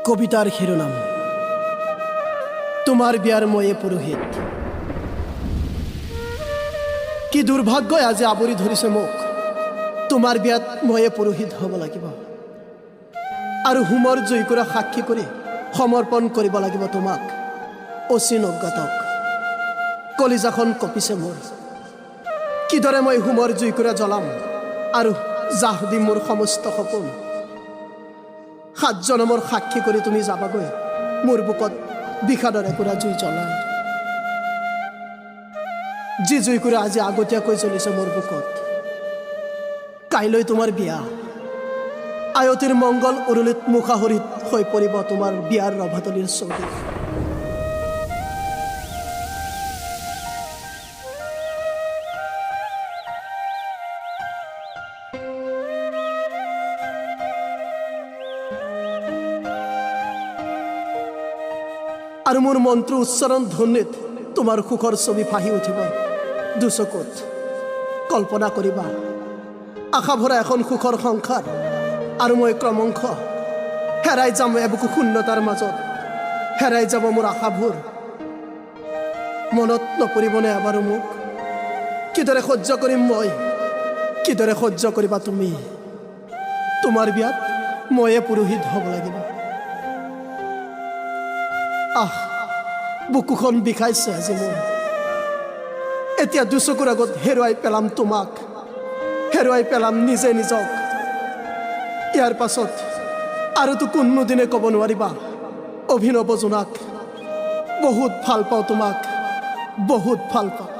কবিতাৰ শিৰোনাম তোমাৰ বিয়াৰ ময়ে পুৰোহিত। কি দুৰ্ভাগ্যই আজি আৱৰি ধৰিছে মোক, তোমাৰ বিয়াত ময়ে পুৰোহিত হ'ব লাগিব আৰু হোমৰ জুইকুৰা সাক্ষী কৰি সমৰ্পণ কৰিব লাগিব তোমাক অচিন অজ্ঞাতক। কলিজাখন কঁপিছে মোৰ, কিদৰে মই হোমৰ জুইকুৰা জ্বলাম আৰু জাহ দিম মোৰ সমস্ত সপোন। 7 জনমৰ সাক্ষী কৰি তুমি যাবাগৈ মোৰ বুকত বিষাদৰ একুৰা জুই জ্বলাই। যি জুইকুৰা আজি আগতীয়াকৈ জ্বলিছে মোৰ বুকত। কাইলৈ তোমাৰ বিয়া, আয়তীৰ মংগল উৰুলিত মুখাহৰিত হৈ পৰিব তোমাৰ বিয়াৰ ৰভাতলিৰ চৌকি। আৰু মোৰ মন্ত্ৰ উচ্চাৰণ ধ্বনিত তোমাৰ সুখৰ ছবি ফাহি উঠিব দুচকুত। কল্পনা কৰিবা আশা ভৰা এখন সুখৰ সংসাৰ, আৰু মই ক্ৰমশ হেৰাই যাম এবুকু শূন্যতাৰ মাজত। হেৰাই যাব মোৰ আশাবোৰ। মনত নপৰিবনে এবাৰো মোক? কিদৰে সহ্য কৰিম মই, কিদৰে সহ্য কৰিবা তুমি? তোমাৰ বিয়াত ময়ে পুৰোহিত হ'ব লাগিব। বুকুখন বিষাইছে আজি মোৰ। এতিয়া দুচকুৰ আগত হেৰুৱাই পেলাম তোমাক, হেৰুৱাই পেলাম নিজে নিজক। ইয়াৰ পাছত আৰুতো কোনোদিনে ক'ব নোৱাৰিবা অভিনৱ জোনাক, বহুত ভাল পাওঁ তোমাক, বহুত ভাল পাওঁ।